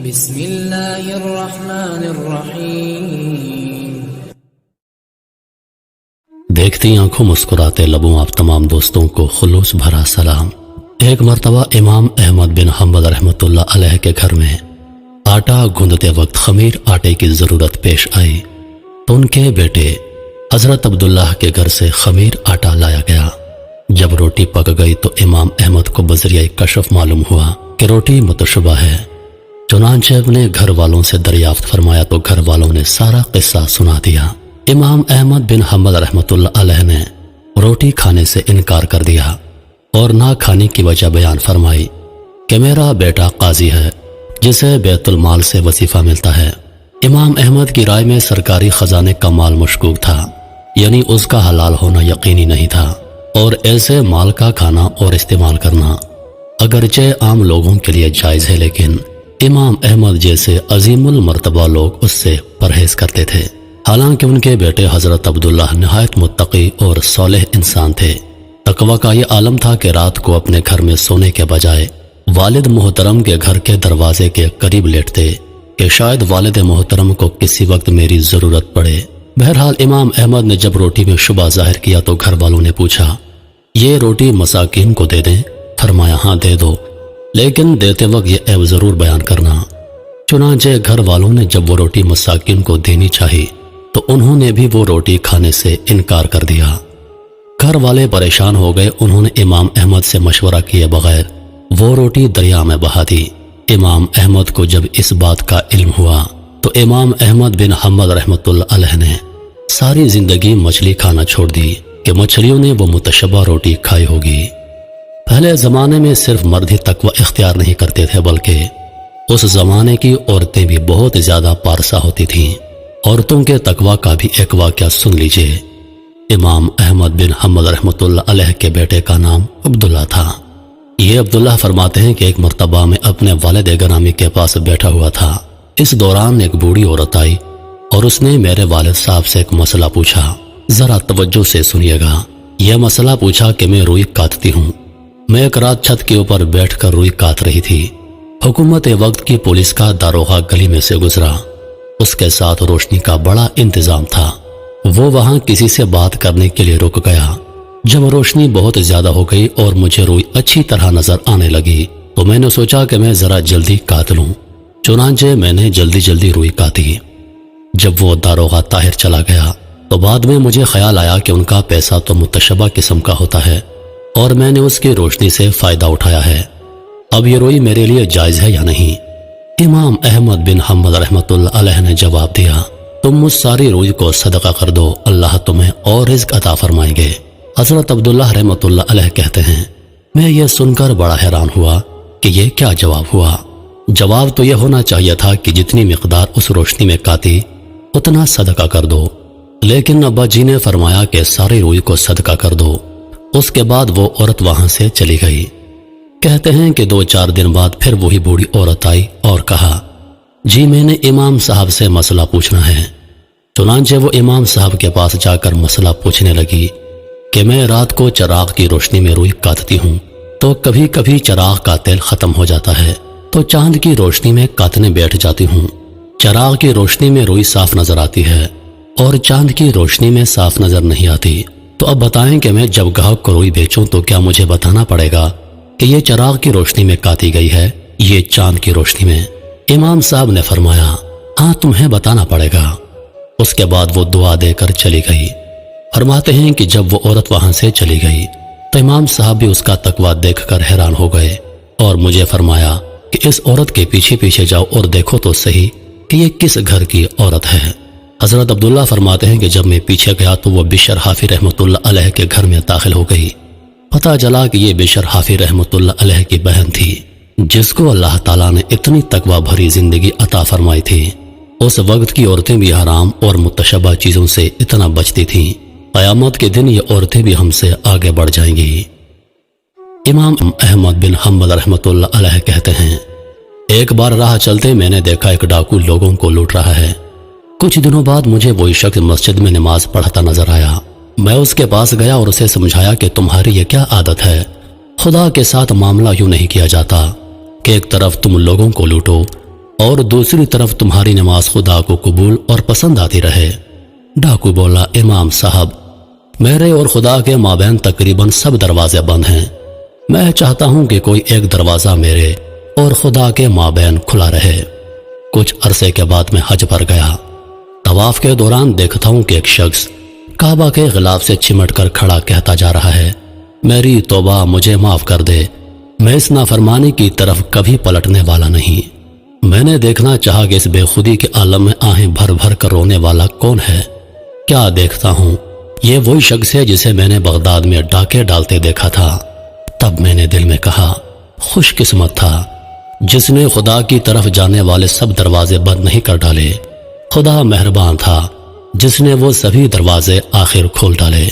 بسم اللہ الرحمن الرحیم۔ دیکھتی آنکھوں مسکراتے لبوں آپ تمام دوستوں کو خلوص بھرا سلام۔ ایک مرتبہ امام احمد بن حنبل رحمۃ اللہ علیہ کے گھر میں آٹا گوندتے وقت خمیر آٹے کی ضرورت پیش آئی تو ان کے بیٹے حضرت عبداللہ کے گھر سے خمیر آٹا لایا گیا۔ جب روٹی پک گئی تو امام احمد کو بذریعہ کشف معلوم ہوا کہ روٹی متشبہ ہے۔ چنانچہ اپنے گھر والوں سے دریافت فرمایا تو گھر والوں نے سارا قصہ سنا دیا۔ امام احمد بن حنبل رحمۃ اللہ علیہ نے روٹی کھانے سے انکار کر دیا اور نہ کھانے کی وجہ بیان فرمائی کہ میرا بیٹا قاضی ہے جسے بیت المال سے وظیفہ ملتا ہے۔ امام احمد کی رائے میں سرکاری خزانے کا مال مشکوک تھا، یعنی اس کا حلال ہونا یقینی نہیں تھا، اور ایسے مال کا کھانا اور استعمال کرنا اگرچہ عام لوگوں کے لیے جائز ہے، لیکن امام احمد جیسے عظیم المرتبہ لوگ اس سے پرہیز کرتے تھے۔ حالانکہ ان کے بیٹے حضرت عبداللہ نہایت متقی اور صالح انسان تھے۔ تقوی کا یہ عالم تھا کہ رات کو اپنے گھر میں سونے کے بجائے والد محترم کے گھر کے دروازے کے قریب لیٹتے کہ شاید والد محترم کو کسی وقت میری ضرورت پڑے۔ بہرحال امام احمد نے جب روٹی میں شبہ ظاہر کیا تو گھر والوں نے پوچھا، یہ روٹی مساکین کو دے دیں؟ فرمایا ہاں دے دو، لیکن دیتے وقت یہ عیب ضرور بیان کرنا۔ چنانچہ گھر والوں نے جب وہ روٹی مساکین کو دینی چاہی تو انہوں نے بھی وہ روٹی کھانے سے انکار کر دیا۔ گھر والے پریشان ہو گئے، انہوں نے امام احمد سے مشورہ کیے بغیر وہ روٹی دریا میں بہا دی۔ امام احمد کو جب اس بات کا علم ہوا تو امام احمد بن حنبل رحمۃ اللہ علیہ نے ساری زندگی مچھلی کھانا چھوڑ دی کہ مچھلیوں نے وہ متشبہ روٹی کھائی ہوگی۔ پہلے زمانے میں صرف مرد ہی تقوی اختیار نہیں کرتے تھے، بلکہ اس زمانے کی عورتیں بھی بہت زیادہ پارسا ہوتی تھیں۔ عورتوں کے تقوی کا بھی ایک واقعہ سن لیجئے۔ امام احمد بن حنبل رحمۃ اللہ علیہ کے بیٹے کا نام عبداللہ تھا۔ یہ عبداللہ فرماتے ہیں کہ ایک مرتبہ میں اپنے والد گرامی کے پاس بیٹھا ہوا تھا۔ اس دوران ایک بوڑھی عورت آئی اور اس نے میرے والد صاحب سے ایک مسئلہ پوچھا۔ ذرا توجہ سے سنیے گا۔ یہ مسئلہ پوچھا کہ میں روئی کاٹتی ہوں۔ میں ایک رات چھت کے اوپر بیٹھ کر روئی کاٹ رہی تھی۔ حکومت وقت کی پولیس کا داروغہ گلی میں سے گزرا۔ اس کے ساتھ روشنی کا بڑا انتظام تھا۔ وہ وہاں کسی سے بات کرنے کے لیے رک گیا۔ جب روشنی بہت زیادہ ہو گئی اور مجھے روئی اچھی طرح نظر آنے لگی تو میں نے سوچا کہ میں ذرا جلدی کاٹ لوں۔ چنانچہ میں نے جلدی روئی کاٹی۔ جب وہ داروغہ طاہر چلا گیا تو بعد میں مجھے خیال آیا کہ ان کا پیسہ تو متشبہ قسم کا ہوتا ہے اور میں نے اس کی روشنی سے فائدہ اٹھایا ہے۔ اب یہ روئی میرے لیے جائز ہے یا نہیں؟ امام احمد بن حنبل رحمۃ اللہ علیہ نے جواب دیا، تم اس ساری روئی کو صدقہ کر دو، اللہ تمہیں اور رزق عطا فرمائیں گے۔ حضرت عبداللہ رحمۃ اللہ علیہ کہتے ہیں، میں یہ سن کر بڑا حیران ہوا کہ یہ کیا جواب ہوا۔ جواب تو یہ ہونا چاہیے تھا کہ جتنی مقدار اس روشنی میں کاٹی اتنا صدقہ کر دو، لیکن ابا جی نے فرمایا کہ ساری روئی کو صدقہ کر دو۔ اس کے بعد وہ عورت وہاں سے چلی گئی۔ کہتے ہیں کہ 2-4 دن بعد پھر وہی بوڑھی عورت آئی اور کہا، جی میں نے امام صاحب سے مسئلہ پوچھنا ہے۔ چنانچہ وہ امام صاحب کے پاس جا کر مسئلہ پوچھنے لگی کہ میں رات کو چراغ کی روشنی میں روئی کاٹتی ہوں تو کبھی کبھی چراغ کا تیل ختم ہو جاتا ہے تو چاند کی روشنی میں کاٹنے بیٹھ جاتی ہوں۔ چراغ کی روشنی میں روئی صاف نظر آتی ہے اور چاند کی روشنی میں صاف نظر نہیں آتی، تو اب بتائیں کہ میں جب گاہک کو روئی بیچوں تو کیا مجھے بتانا پڑے گا کہ یہ چراغ کی روشنی میں کاٹی گئی ہے، یہ چاند کی روشنی میں؟ امام صاحب نے فرمایا، ہاں تمہیں بتانا پڑے گا۔ اس کے بعد وہ دعا دے کر چلی گئی۔ فرماتے ہیں کہ جب وہ عورت وہاں سے چلی گئی تو امام صاحب بھی اس کا تقویٰ دیکھ کر حیران ہو گئے اور مجھے فرمایا کہ اس عورت کے پیچھے پیچھے جاؤ اور دیکھو تو صحیح کہ یہ کس گھر کی عورت ہے۔ حضرت عبداللہ فرماتے ہیں کہ جب میں پیچھے گیا تو وہ بشر حافی رحمۃ اللہ علیہ کے گھر میں داخل ہو گئی۔ پتہ چلا کہ یہ بشر حافی رحمۃ اللہ علیہ کی بہن تھی، جس کو اللہ تعالیٰ نے اتنی تقویٰ بھری زندگی عطا فرمائی تھی۔ اس وقت کی عورتیں بھی حرام اور متشبہ چیزوں سے اتنا بچتی تھیں، قیامت کے دن یہ عورتیں بھی ہم سے آگے بڑھ جائیں گی۔ امام احمد بن حنبل رحمۃ اللہ علیہ کہتے ہیں، ایک بار راہ چلتے میں نے دیکھا ایک ڈاکو لوگوں کو لوٹ رہا ہے۔ کچھ دنوں بعد مجھے وہی شخص مسجد میں نماز پڑھتا نظر آیا۔ میں اس کے پاس گیا اور اسے سمجھایا کہ تمہاری یہ کیا عادت ہے؟ خدا کے ساتھ معاملہ یوں نہیں کیا جاتا کہ ایک طرف تم لوگوں کو لوٹو اور دوسری طرف تمہاری نماز خدا کو قبول اور پسند آتی رہے۔ ڈاکو بولا، امام صاحب، میرے اور خدا کے مابین تقریباً سب دروازے بند ہیں۔ میں چاہتا ہوں کہ کوئی ایک دروازہ میرے اور خدا کے مابین کھلا رہے۔ کچھ عرصے کے بعد میں حج پر گیا۔ طواف کے دوران دیکھتا ہوں کہ ایک شخص کعبہ کے غلاف سے چمٹ کر کھڑا کہتا جا رہا ہے، میری توبہ، مجھے معاف کر دے، میں اس نافرمانی کی طرف کبھی پلٹنے والا نہیں۔ میں نے دیکھنا چاہا کہ اس بے خودی کے عالم میں آہیں بھر بھر کر رونے والا کون ہے۔ کیا دیکھتا ہوں، یہ وہی شخص ہے جسے میں نے بغداد میں ڈاکے ڈالتے دیکھا تھا۔ تب میں نے دل میں کہا، خوش قسمت تھا جس نے خدا کی طرف جانے والے سب دروازے بند نہیں کر ڈالے۔ خدا مہربان تھا جس نے وہ سبھی دروازے آخر کھول ڈالے۔